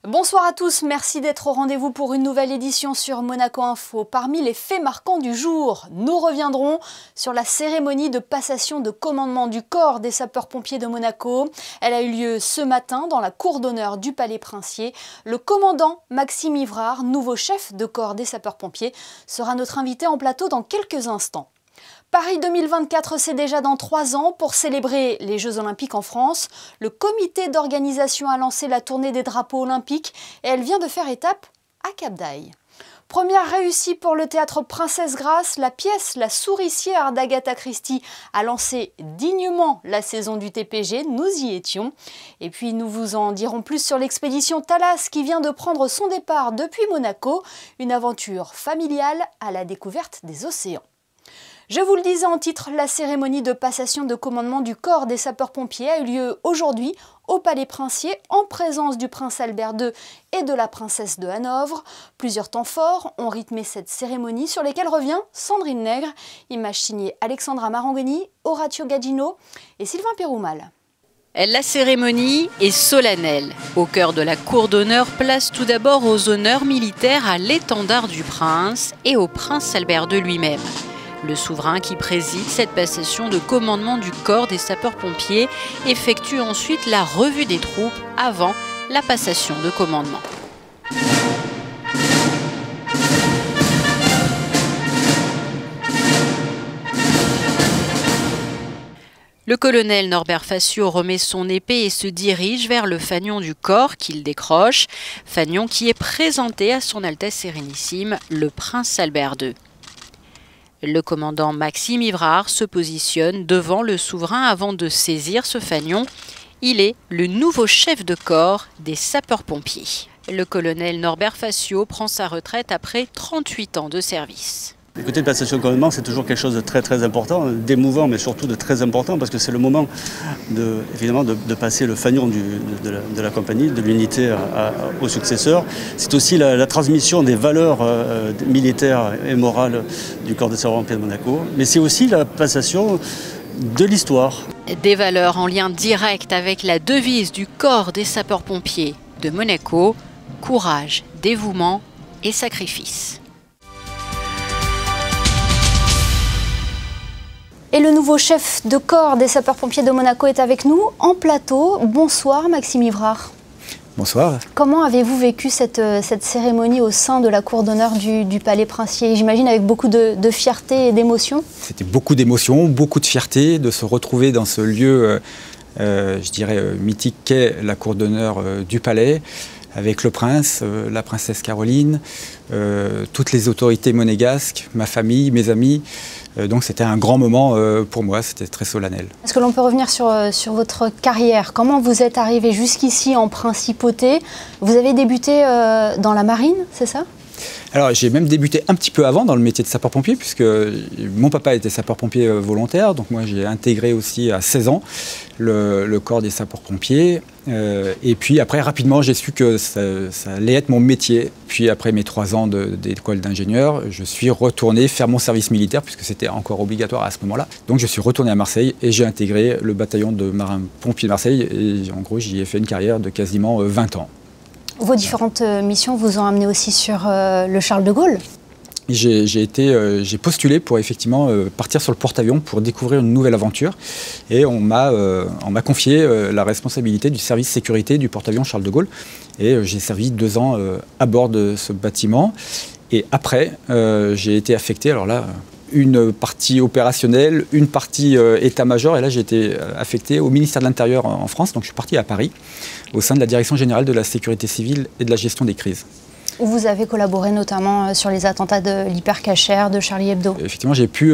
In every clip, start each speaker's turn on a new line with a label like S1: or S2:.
S1: Bonsoir à tous, merci d'être au rendez-vous pour une nouvelle édition sur Monaco Info. Parmi les faits marquants du jour, nous reviendrons sur la cérémonie de passation de commandement du corps des sapeurs-pompiers de Monaco. Elle a eu lieu ce matin dans la cour d'honneur du Palais Princier. Le commandant Maxime Ivrard, nouveau chef de corps des sapeurs-pompiers, sera notre invité en plateau dans quelques instants. Paris 2024, c'est déjà dans 3 ans. Pour célébrer les Jeux Olympiques en France, le comité d'organisation a lancé la tournée des drapeaux olympiques et elle vient de faire étape à Cap d'Aille. Première réussie pour le théâtre Princesse Grace, la pièce La Souricière d'Agatha Christie a lancé dignement la saison du TPG, nous y étions. Et puis nous vous en dirons plus sur l'expédition Thalas qui vient de prendre son départ depuis Monaco, une aventure familiale à la découverte des océans. Je vous le disais en titre, la cérémonie de passation de commandement du corps des sapeurs-pompiers a eu lieu aujourd'hui au Palais Princier en présence du prince Albert II et de la princesse de Hanovre. Plusieurs temps forts ont rythmé cette cérémonie sur lesquels revient Sandrine Nègre, image signée Alexandra Marangoni, Horatio Gagino et Sylvain Péroumal.
S2: La cérémonie est solennelle. Au cœur de la cour d'honneur, place tout d'abord aux honneurs militaires à l'étendard du prince et au prince Albert II lui-même. Le souverain qui préside cette passation de commandement du corps des sapeurs-pompiers effectue ensuite la revue des troupes avant la passation de commandement. Le colonel Norbert Facio remet son épée et se dirige vers le fanion du corps qu'il décroche, fanion qui est présenté à son Altesse Sérénissime, le prince Albert II. Le commandant Maxime Ivrard se positionne devant le souverain avant de saisir ce fanion. Il est le nouveau chef de corps des sapeurs-pompiers. Le colonel Norbert Facio prend sa retraite après 38 ans de service.
S3: Écoutez, la passation de commandement, c'est toujours quelque chose de très important, d'émouvant, mais surtout de très important, parce que c'est le moment évidemment de passer le fanion de la compagnie, de l'unité au successeur. C'est aussi la transmission des valeurs militaires et morales du corps des sapeurs-pompiers de Monaco, mais c'est aussi la passation de l'histoire.
S2: Des valeurs en lien direct avec la devise du corps des sapeurs-pompiers de Monaco, courage, dévouement et sacrifice.
S1: Et le nouveau chef de corps des sapeurs-pompiers de Monaco est avec nous en plateau. Bonsoir Maxime Ivrard.
S4: Bonsoir.
S1: Comment avez-vous vécu cette cérémonie au sein de la cour d'honneur du Palais Princier? J'imagine avec beaucoup de fierté et d'émotion.
S4: C'était beaucoup d'émotion, beaucoup de fierté de se retrouver dans ce lieu, je dirais, mythique qu'est la cour d'honneur du Palais, avec le prince, la princesse Caroline, toutes les autorités monégasques, ma famille, mes amis. Donc c'était un grand moment pour moi, c'était très solennel.
S1: Est-ce que l'on peut revenir sur votre carrière? Comment vous êtes arrivé jusqu'ici en principauté? Vous avez débuté dans la marine, c'est ça?
S4: Alors j'ai même débuté un petit peu avant dans le métier de sapeur-pompier, puisque mon papa était sapeur-pompier volontaire, donc moi j'ai intégré aussi à 16 ans le corps des sapeurs-pompiers. Et puis après, rapidement, j'ai su que ça allait être mon métier. Puis après mes 3 ans d'école d'ingénieur, je suis retourné faire mon service militaire, puisque c'était encore obligatoire à ce moment-là. Donc je suis retourné à Marseille et j'ai intégré le bataillon de marins-pompiers de Marseille. Et en gros, j'y ai fait une carrière de quasiment 20 ans.
S1: Vos différentes missions vous ont amené aussi sur le Charles de Gaulle.
S4: J'ai postulé pour effectivement partir sur le porte-avions pour découvrir une nouvelle aventure. Et on m'a confié la responsabilité du service sécurité du porte-avions Charles de Gaulle. Et j'ai servi 2 ans à bord de ce bâtiment. Et après, j'ai été affecté, alors là, une partie opérationnelle, une partie état-major. Et là, j'ai été affecté au ministère de l'Intérieur en France. Donc je suis parti à Paris, au sein de la Direction générale de la sécurité civile et de la gestion des crises.
S1: Où vous avez collaboré notamment sur les attentats de l'Hypercacher, de Charlie Hebdo.
S4: Effectivement, j'ai pu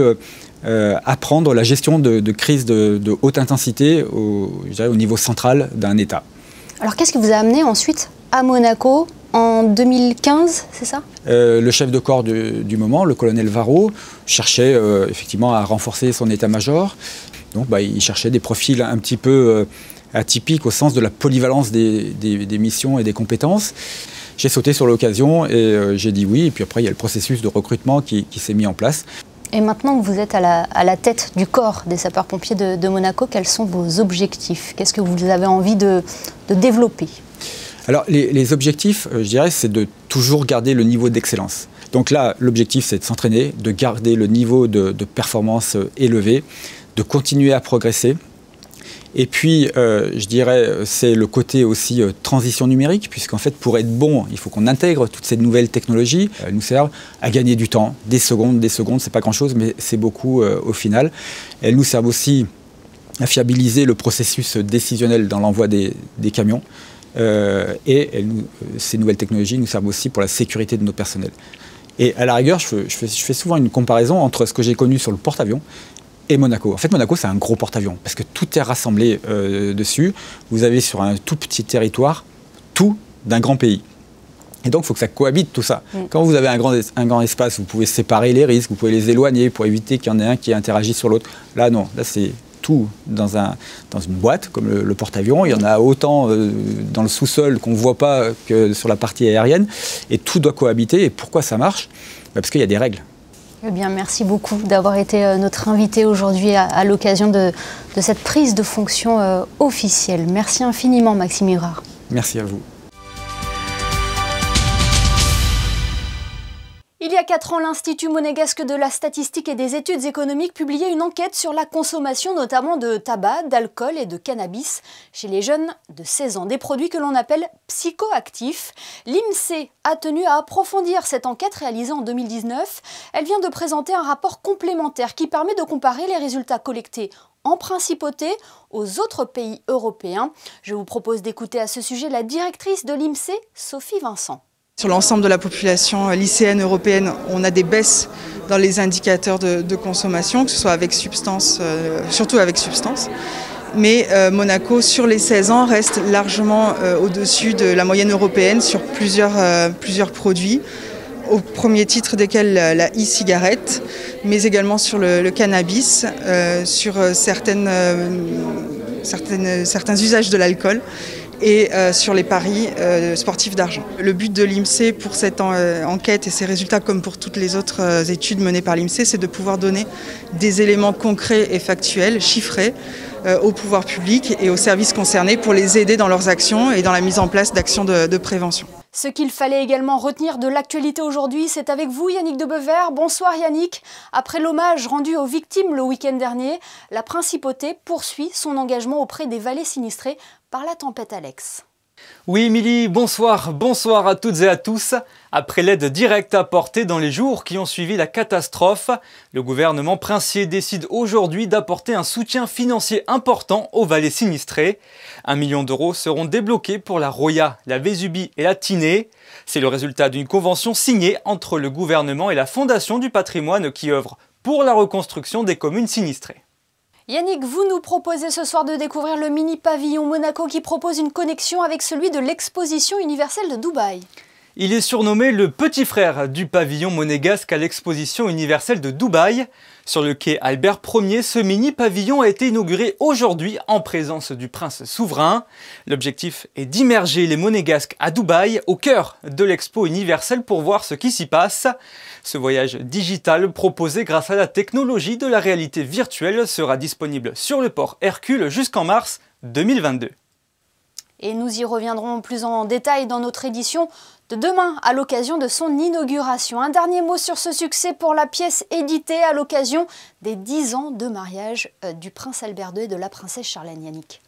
S4: apprendre la gestion de crises de haute intensité je dirais, au niveau central d'un État.
S1: Alors qu'est-ce qui vous a amené ensuite à Monaco en 2015, c'est ça?
S4: Le chef de corps du moment, le colonel Varro, cherchait effectivement à renforcer son état-major. Donc il cherchait des profils un petit peu atypiques au sens de la polyvalence des missions et des compétences. J'ai sauté sur l'occasion et j'ai dit oui. Et puis après, il y a le processus de recrutement qui s'est mis en place.
S1: Et maintenant que vous êtes à la tête du corps des sapeurs-pompiers de Monaco, quels sont vos objectifs? Qu'est-ce que vous avez envie de développer?
S4: Alors les objectifs, je dirais, c'est de toujours garder le niveau d'excellence. Donc là, l'objectif, c'est de s'entraîner, de garder le niveau de performance élevé, de continuer à progresser. Et puis, je dirais, c'est le côté aussi transition numérique, puisqu'en fait, pour être bon, il faut qu'on intègre toutes ces nouvelles technologies. Elles nous servent à gagner du temps, des secondes, c'est pas grand-chose, mais c'est beaucoup au final. Elles nous servent aussi à fiabiliser le processus décisionnel dans l'envoi des camions. Ces nouvelles technologies nous servent aussi pour la sécurité de nos personnels. Et à la rigueur, je fais souvent une comparaison entre ce que j'ai connu sur le porte-avions et Monaco. En fait, Monaco, c'est un gros porte-avions parce que tout est rassemblé dessus. Vous avez sur un tout petit territoire tout d'un grand pays. Et donc, il faut que ça cohabite tout ça. Quand vous avez un grand espace, vous pouvez séparer les risques, vous pouvez les éloigner pour éviter qu'il y en ait un qui interagisse sur l'autre. Là, non. Là, c'est tout dans une boîte, comme le porte-avions. Il y en a autant dans le sous-sol qu'on ne voit pas que sur la partie aérienne. Et tout doit cohabiter. Et pourquoi ça marche? Parce qu'il y a des règles.
S1: Eh bien, merci beaucoup d'avoir été notre invité aujourd'hui à l'occasion de cette prise de fonction officielle. Merci infiniment, Maxime Irard.
S4: Merci à vous.
S1: Il y a 4 ans, l'Institut monégasque de la statistique et des études économiques publiait une enquête sur la consommation notamment de tabac, d'alcool et de cannabis chez les jeunes de 16 ans, des produits que l'on appelle psychoactifs. L'INSEE a tenu à approfondir cette enquête réalisée en 2019. Elle vient de présenter un rapport complémentaire qui permet de comparer les résultats collectés en principauté aux autres pays européens. Je vous propose d'écouter à ce sujet la directrice de l'INSEE, Sophie Vincent.
S5: Sur l'ensemble de la population lycéenne européenne, on a des baisses dans les indicateurs de consommation, que ce soit avec substance, surtout avec substance. Mais Monaco, sur les 16 ans, reste largement au-dessus de la moyenne européenne sur plusieurs produits, au premier titre desquels la e-cigarette, mais également sur le cannabis, sur certains usages de l'alcool, et sur les paris sportifs d'argent. Le but de l'INSEE pour cette enquête et ses résultats, comme pour toutes les autres études menées par l'INSEE, c'est de pouvoir donner des éléments concrets et factuels, chiffrés, au pouvoir public et aux services concernés pour les aider dans leurs actions et dans la mise en place d'actions de prévention.
S1: Ce qu'il fallait également retenir de l'actualité aujourd'hui, c'est avec vous Yannick de Bever. Bonsoir Yannick. Après l'hommage rendu aux victimes le week-end dernier, la Principauté poursuit son engagement auprès des vallées sinistrées par la tempête Alex.
S6: Oui Émilie, bonsoir à toutes et à tous. Après l'aide directe apportée dans les jours qui ont suivi la catastrophe, le gouvernement princier décide aujourd'hui d'apporter un soutien financier important aux vallées sinistrées. 1 million d'euros seront débloqués pour la Roya, la Vésubie et la Tinée. C'est le résultat d'une convention signée entre le gouvernement et la Fondation du patrimoine qui œuvre pour la reconstruction des communes sinistrées.
S1: Yannick, vous nous proposez ce soir de découvrir le mini-pavillon Monaco qui propose une connexion avec celui de l'exposition universelle de Dubaï.
S6: Il est surnommé le petit frère du pavillon monégasque à l'exposition universelle de Dubaï. Sur le quai Albert Ier, ce mini-pavillon a été inauguré aujourd'hui en présence du prince souverain. L'objectif est d'immerger les monégasques à Dubaï, au cœur de l'expo universelle pour voir ce qui s'y passe. Ce voyage digital proposé grâce à la technologie de la réalité virtuelle sera disponible sur le port Hercule jusqu'en mars 2022.
S1: Et nous y reviendrons plus en détail dans notre édition de demain à l'occasion de son inauguration. Un dernier mot sur ce succès pour la pièce éditée à l'occasion des 10 ans de mariage du prince Albert II et de la princesse Charlène. Yannick.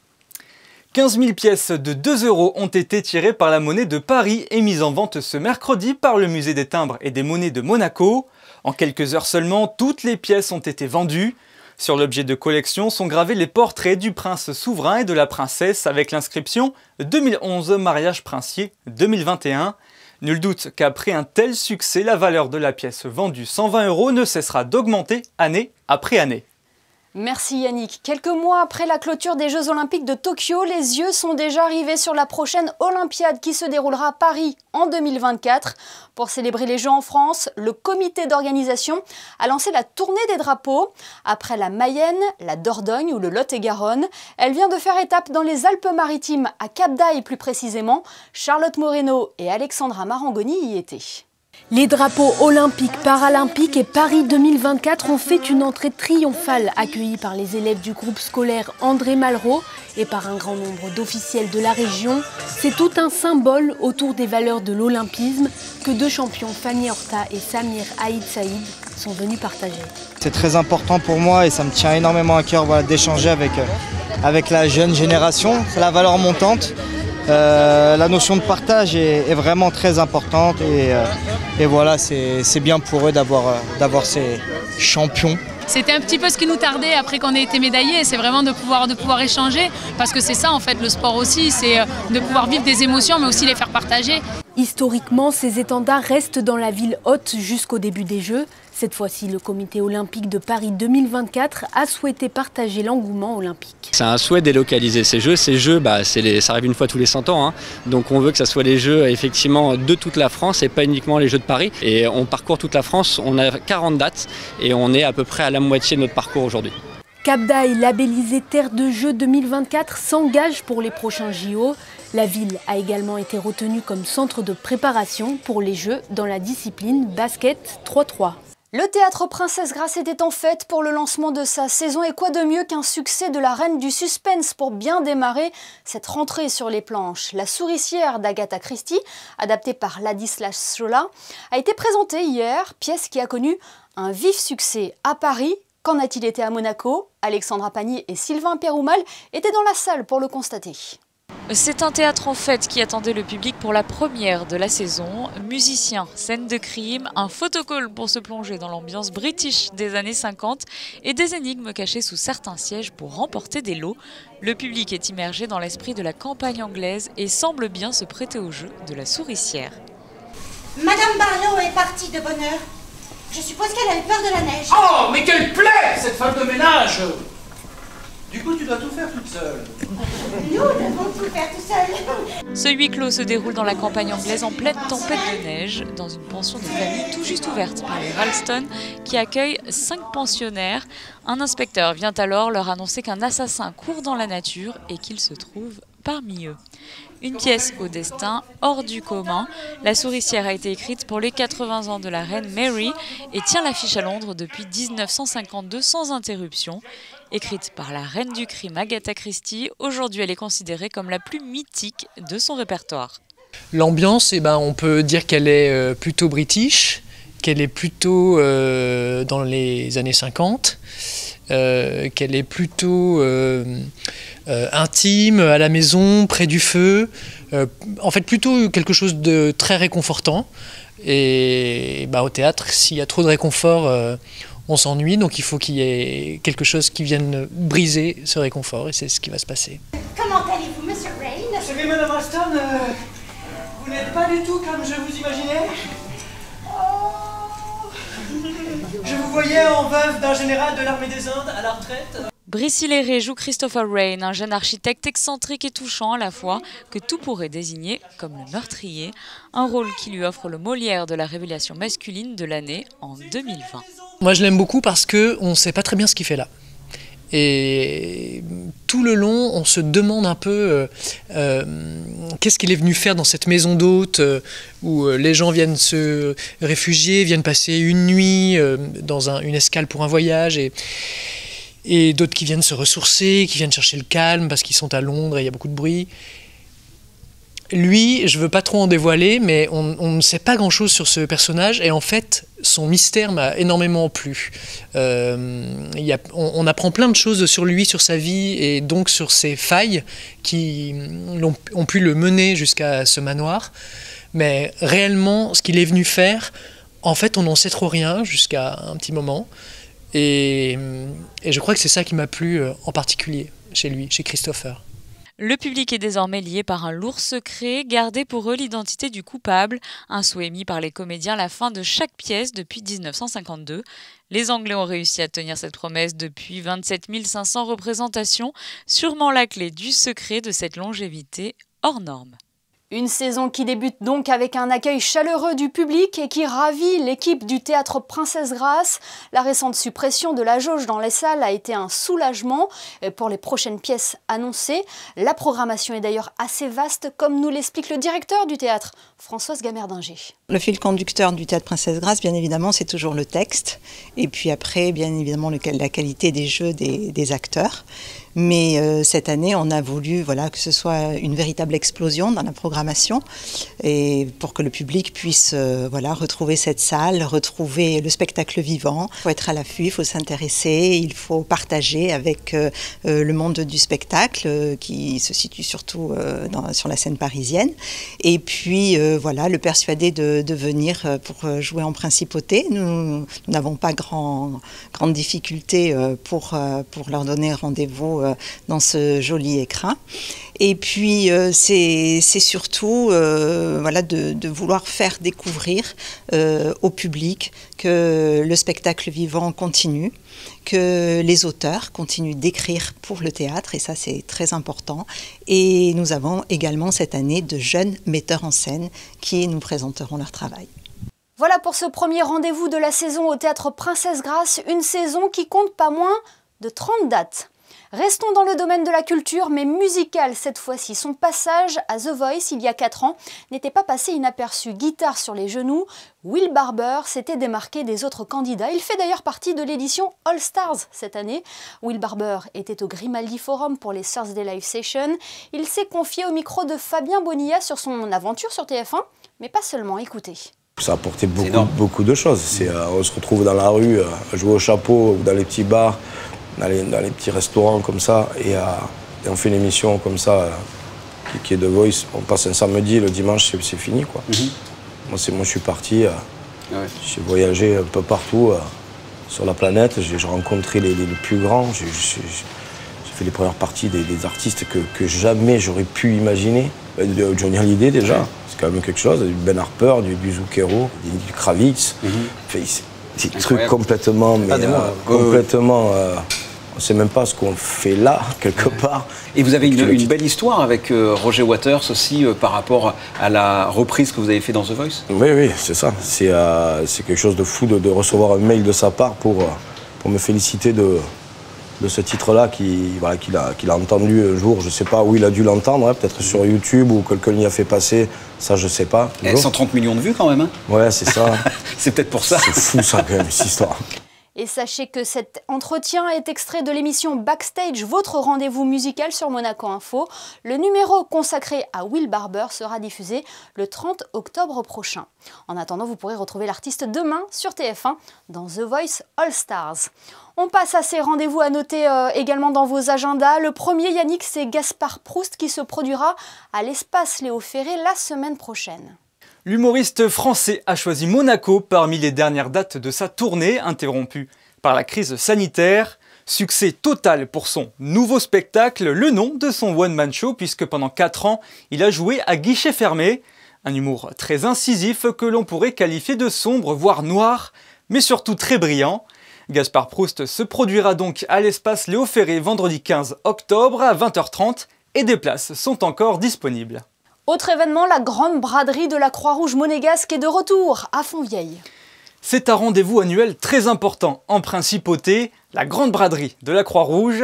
S6: 15 000 pièces de 2 € ont été tirées par la monnaie de Paris et mises en vente ce mercredi par le musée des timbres et des monnaies de Monaco. En quelques heures seulement, toutes les pièces ont été vendues. Sur l'objet de collection sont gravés les portraits du prince souverain et de la princesse avec l'inscription « 2011 mariage princier 2021 ». Nul doute qu'après un tel succès, la valeur de la pièce vendue 120 € ne cessera d'augmenter année après année.
S1: Merci Yannick. Quelques mois après la clôture des Jeux Olympiques de Tokyo, les yeux sont déjà rivés sur la prochaine Olympiade qui se déroulera à Paris en 2024. Pour célébrer les Jeux en France, le comité d'organisation a lancé la tournée des drapeaux. Après la Mayenne, la Dordogne ou le Lot-et-Garonne, elle vient de faire étape dans les Alpes-Maritimes, à Cap d'Aille plus précisément. Charlotte Moreno et Alexandra Marangoni y étaient.
S7: Les drapeaux olympiques, paralympiques et Paris 2024 ont fait une entrée triomphale accueillie par les élèves du groupe scolaire André Malraux et par un grand nombre d'officiels de la région. C'est tout un symbole autour des valeurs de l'olympisme que deux champions, Fanny Horta et Samir Aïd Saïd, sont venus partager.
S8: C'est très important pour moi et ça me tient énormément à cœur d'échanger avec la jeune génération. C'est la valeur montante. La notion de partage est vraiment très importante et voilà, c'est bien pour eux d'avoir ces champions.
S9: C'était un petit peu ce qui nous tardait après qu'on ait été médaillés, c'est vraiment de pouvoir échanger, parce que c'est ça en fait le sport aussi, c'est de pouvoir vivre des émotions mais aussi les faire partager.
S7: Historiquement, ces étendards restent dans la ville haute jusqu'au début des Jeux. Cette fois-ci, le comité olympique de Paris 2024 a souhaité partager l'engouement olympique.
S10: C'est un souhait délocaliser ces Jeux. Ces Jeux, ça arrive une fois tous les 100 ans. Donc on veut que ça soit les Jeux effectivement de toute la France et pas uniquement les Jeux de Paris. Et on parcourt toute la France, on a 40 dates et on est à peu près à la moitié de notre parcours aujourd'hui.
S7: Cap d'Aille, labellisé Terre de Jeux 2024, s'engage pour les prochains JO. La ville a également été retenue comme centre de préparation pour les Jeux dans la discipline basket 3-3.
S1: Le théâtre Princesse Grace était en fête pour le lancement de sa saison et quoi de mieux qu'un succès de la reine du suspense pour bien démarrer cette rentrée sur les planches. La souricière d'Agatha Christie, adaptée par Ladislas Szolla, a été présentée hier, pièce qui a connu un vif succès à Paris. Qu'en a-t-il été à Monaco? Alexandra Pagny et Sylvain Péroumal étaient dans la salle pour le constater.
S11: C'est un théâtre en fête qui attendait le public pour la première de la saison. Musiciens, scènes de crime, un photocall pour se plonger dans l'ambiance british des années 50 et des énigmes cachées sous certains sièges pour remporter des lots. Le public est immergé dans l'esprit de la campagne anglaise et semble bien se prêter au jeu de la souricière.
S12: Madame Barlow est partie de bonne heure. Je suppose qu'elle avait peur de la neige.
S13: Oh, mais quelle plaie, cette femme de ménage! Du coup, tu dois tout faire toute seule.
S12: Nous devons tout faire tout seuls.
S11: Ce huis clos se déroule dans la campagne anglaise en pleine tempête de neige, dans une pension de famille tout juste ouverte par les Ralston, qui accueille 5 pensionnaires. Un inspecteur vient alors leur annoncer qu'un assassin court dans la nature et qu'il se trouve parmi eux. Une pièce au destin hors du commun. La souricière a été écrite pour les 80 ans de la reine Mary et tient l'affiche à Londres depuis 1952 sans interruption. Écrite par la reine du crime Agatha Christie, aujourd'hui elle est considérée comme la plus mythique de son répertoire.
S14: L'ambiance, on peut dire qu'elle est plutôt british, qu'elle est plutôt dans les années 50, qu'elle est plutôt intime, à la maison, près du feu, en fait plutôt quelque chose de très réconfortant. Et au théâtre, s'il y a trop de réconfort, on s'ennuie, donc il faut qu'il y ait quelque chose qui vienne briser ce réconfort, et c'est ce qui va se passer.
S12: Comment allez-vous, Monsieur Rain?
S13: Vous savez, Madame Ralston, vous n'êtes pas du tout comme je vous imaginais. Oh. Je vous voyais en veuve d'un général de l'armée des Indes à la retraite.
S11: Brissi Léré joue Christopher Rain, un jeune architecte excentrique et touchant à la fois, que tout pourrait désigner comme le meurtrier, un rôle qui lui offre le Molière de la révélation masculine de l'année en 2020.
S14: Moi je l'aime beaucoup parce qu'on ne sait pas très bien ce qu'il fait là. Et tout le long, on se demande un peu qu'est-ce qu'il est venu faire dans cette maison d'hôte où les gens viennent se réfugier, viennent passer une nuit dans une escale pour un voyage et d'autres qui viennent se ressourcer, qui viennent chercher le calme parce qu'ils sont à Londres et il y a beaucoup de bruit. Lui, je ne veux pas trop en dévoiler, mais on ne sait pas grand-chose sur ce personnage et en fait, son mystère m'a énormément plu. On apprend plein de choses sur lui, sur sa vie et donc sur ses failles qui ont pu le mener jusqu'à ce manoir. Mais réellement, ce qu'il est venu faire, en fait, on n'en sait trop rien jusqu'à un petit moment. Et je crois que c'est ça qui m'a plu en particulier chez lui, chez Christopher.
S11: Le public est désormais lié par un lourd secret, gardé pour eux l'identité du coupable, un souhait mis par les comédiens à la fin de chaque pièce depuis 1952. Les Anglais ont réussi à tenir cette promesse depuis 27 500 représentations, sûrement la clé du secret de cette longévité hors norme.
S1: Une saison qui débute donc avec un accueil chaleureux du public et qui ravit l'équipe du théâtre Princesse Grace. La récente suppression de la jauge dans les salles a été un soulagement pour les prochaines pièces annoncées. La programmation est d'ailleurs assez vaste, comme nous l'explique le directeur du théâtre, Françoise Gamerdinger.
S15: Le fil conducteur du théâtre Princesse Grace, bien évidemment, c'est toujours le texte. Et puis après, bien évidemment, la qualité des jeux des acteurs. Mais cette année, on a voulu que ce soit une véritable explosion dans la programmation et pour que le public puisse retrouver cette salle, retrouver le spectacle vivant. Il faut être à l'affût, il faut s'intéresser, il faut partager avec le monde du spectacle qui se situe surtout sur la scène parisienne. Et puis le persuader de venir pour jouer en principauté. Nous n'avons pas grande difficulté pour leur donner rendez-vous dans ce joli écrin. Et puis c'est surtout de vouloir faire découvrir au public que le spectacle vivant continue, que les auteurs continuent d'écrire pour le théâtre, et ça c'est très important. Et nous avons également cette année de jeunes metteurs en scène qui nous présenteront leur travail.
S1: Voilà pour ce premier rendez-vous de la saison au théâtre Princesse Grace, une saison qui compte pas moins de 30 dates. Restons dans le domaine de la culture, mais musicale cette fois-ci. Son passage à The Voice il y a 4 ans n'était pas passé inaperçu. Guitare sur les genoux, Will Barber s'était démarqué des autres candidats. Il fait d'ailleurs partie de l'édition All Stars cette année. Will Barber était au Grimaldi Forum pour les Thursday Live Sessions. Il s'est confié au micro de Fabien Bonilla sur son aventure sur TF1, mais pas seulement, écoutez.
S16: Ça a apporté beaucoup de choses. On se retrouve dans la rue, à jouer au chapeau, ou dans les petits bars, dans les petits restaurants comme ça, et on fait une émission comme ça, qui est The Voice. On passe un samedi, le dimanche c'est fini, quoi. Moi je suis parti, j'ai voyagé un peu partout sur la planète, j'ai rencontré les plus grands, j'ai fait les premières parties des artistes que jamais j'aurais pu imaginer. Johnny Hallyday déjà, c'est quand même quelque chose, du Ben Harper, du Zucchero, du Kravitz. C'est des trucs complètement, on ne sait même pas ce qu'on fait là, quelque part.
S17: Et vous avez une belle histoire avec Roger Waters aussi, par rapport à la reprise que vous avez fait dans The Voice.
S16: Oui, c'est ça. C'est quelque chose de fou de recevoir un mail de sa part pour me féliciter de ce titre-là qu'il a entendu un jour. Je ne sais pas où il a dû l'entendre, peut-être sur YouTube ou quelqu'un l'y a fait passer, ça je ne sais pas.
S17: 130 millions de vues quand même. Hein.
S16: Ouais, c'est ça.
S17: C'est peut-être pour ça.
S16: C'est fou ça quand même, cette histoire.
S1: Et sachez que cet entretien est extrait de l'émission Backstage, votre rendez-vous musical sur Monaco Info. Le numéro consacré à Will Barber sera diffusé le 30 octobre prochain. En attendant, vous pourrez retrouver l'artiste demain sur TF1 dans The Voice All Stars. On passe à ces rendez-vous à noter également dans vos agendas. Le premier, Yannick, c'est Gaspard Proust qui se produira à l'espace Léo Ferré la semaine prochaine.
S6: L'humoriste français a choisi Monaco parmi les dernières dates de sa tournée interrompue par la crise sanitaire. Succès total pour son nouveau spectacle, le nom de son one-man show, puisque pendant 4 ans, il a joué à guichet fermé. Un humour très incisif que l'on pourrait qualifier de sombre, voire noir, mais surtout très brillant. Gaspard Proust se produira donc à l'espace Léo Ferré vendredi 15 octobre à 20h30 et des places sont encore disponibles.
S1: Autre événement, la grande braderie de la Croix-Rouge monégasque est de retour à Fontvieille.
S6: C'est un rendez-vous annuel très important en principauté, la grande braderie de la Croix-Rouge.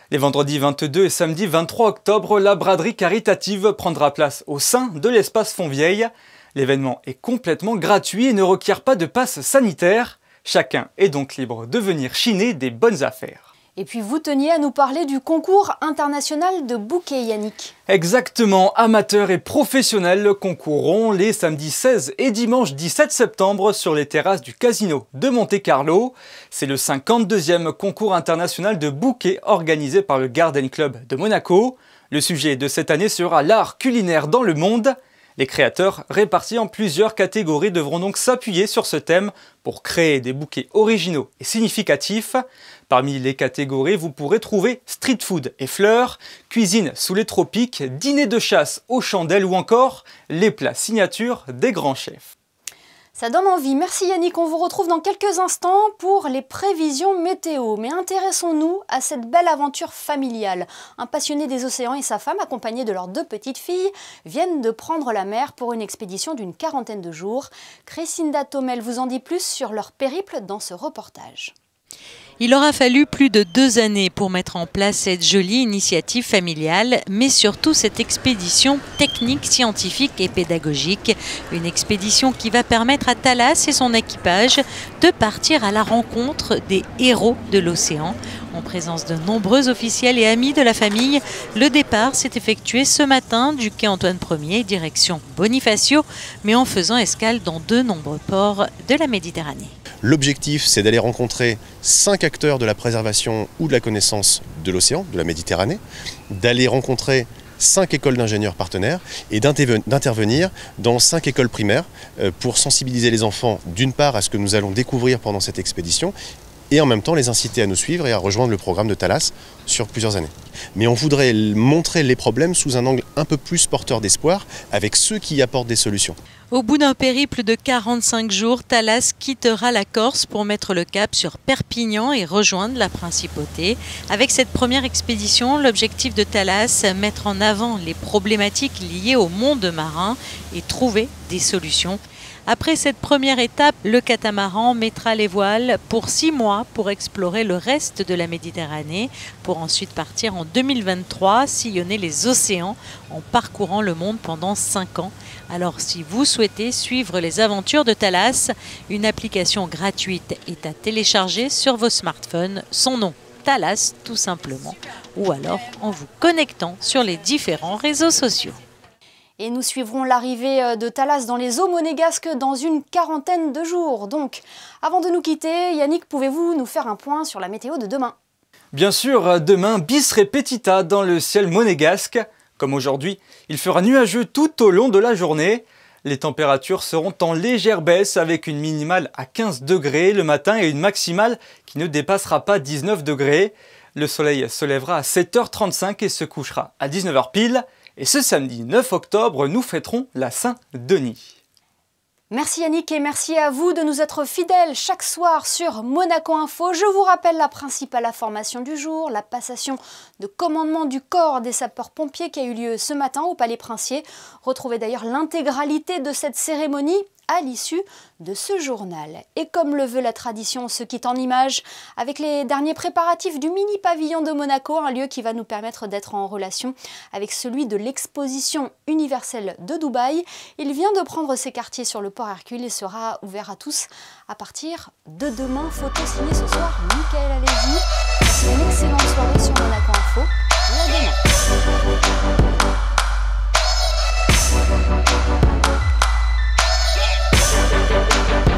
S6: Les vendredis 22 et samedi 23 octobre, la braderie caritative prendra place au sein de l'espace Fontvieille. L'événement est complètement gratuit et ne requiert pas de passe sanitaire. Chacun est donc libre de venir chiner des bonnes affaires.
S1: Et puis vous teniez à nous parler du concours international de bouquets, Yannick.
S6: Exactement, amateurs et professionnels concourront les samedis 16 et dimanche 17 septembre sur les terrasses du Casino de Monte-Carlo. C'est le 52e concours international de bouquets organisé par le Garden Club de Monaco. Le sujet de cette année sera l'art culinaire dans le monde. Les créateurs, répartis en plusieurs catégories, devront donc s'appuyer sur ce thème pour créer des bouquets originaux et significatifs. Parmi les catégories, vous pourrez trouver street food et fleurs, cuisine sous les tropiques, dîner de chasse aux chandelles ou encore les plats signatures des grands chefs.
S1: Ça donne envie. Merci Yannick, on vous retrouve dans quelques instants pour les prévisions météo. Mais intéressons-nous à cette belle aventure familiale. Un passionné des océans et sa femme, accompagnés de leurs 2 petites filles, viennent de prendre la mer pour une expédition d'une 40aine de jours. Christinda Thomel vous en dit plus sur leur périple dans ce reportage.
S2: Il aura fallu plus de 2 années pour mettre en place cette jolie initiative familiale, mais surtout cette expédition technique, scientifique et pédagogique. Une expédition qui va permettre à Thalas et son équipage de partir à la rencontre des héros de l'océan. En présence de nombreux officiels et amis de la famille, le départ s'est effectué ce matin du quai Antoine Ier, direction Bonifacio, mais en faisant escale dans de nombreux ports de la Méditerranée.
S18: L'objectif, c'est d'aller rencontrer 5 acteurs de la préservation ou de la connaissance de l'océan, de la Méditerranée, d'aller rencontrer 5 écoles d'ingénieurs partenaires et d'intervenir dans 5 écoles primaires pour sensibiliser les enfants d'une part à ce que nous allons découvrir pendant cette expédition et en même temps les inciter à nous suivre et à rejoindre le programme de Thalas sur plusieurs années. Mais on voudrait montrer les problèmes sous un angle un peu plus porteur d'espoir avec ceux qui y apportent des solutions.
S2: Au bout d'un périple de 45 jours, Thalas quittera la Corse pour mettre le cap sur Perpignan et rejoindre la Principauté. Avec cette première expédition, l'objectif de Thalas, mettre en avant les problématiques liées au monde marin et trouver des solutions. Après cette première étape, le catamaran mettra les voiles pour 6 mois pour explorer le reste de la Méditerranée, pour ensuite partir en 2023, sillonner les océans en parcourant le monde pendant 5 ans. Alors si vous souhaitez suivre les aventures de Thalas, une application gratuite est à télécharger sur vos smartphones. Son nom, Thalas tout simplement, ou alors en vous connectant sur les différents réseaux sociaux.
S1: Et nous suivrons l'arrivée de Thalas dans les eaux monégasques dans une 40aine de jours. Donc, avant de nous quitter, Yannick, pouvez-vous nous faire un point sur la météo de demain?
S6: Bien sûr, demain, bis repetita dans le ciel monégasque. Comme aujourd'hui, il fera nuageux tout au long de la journée. Les températures seront en légère baisse avec une minimale à 15 degrés le matin et une maximale qui ne dépassera pas 19 degrés. Le soleil se lèvera à 7h35 et se couchera à 19h pile. Et ce samedi 9 octobre, nous fêterons la Saint-Denis.
S1: Merci Yannick et merci à vous de nous être fidèles chaque soir sur Monaco Info. Je vous rappelle la principale information du jour, la passation de commandement du corps des sapeurs-pompiers qui a eu lieu ce matin au Palais Princier. Retrouvez d'ailleurs l'intégralité de cette cérémonie à l'issue de ce journal. Et comme le veut la tradition, on se quitte en images avec les derniers préparatifs du mini pavillon de Monaco, un lieu qui va nous permettre d'être en relation avec celui de l'exposition universelle de Dubaï. Il vient de prendre ses quartiers sur le port Hercule et sera ouvert à tous à partir de demain. Photo signée ce soir, Michael Alési. C'est une excellente soirée sur Monaco Info. À demain.
S19: We'll be right back.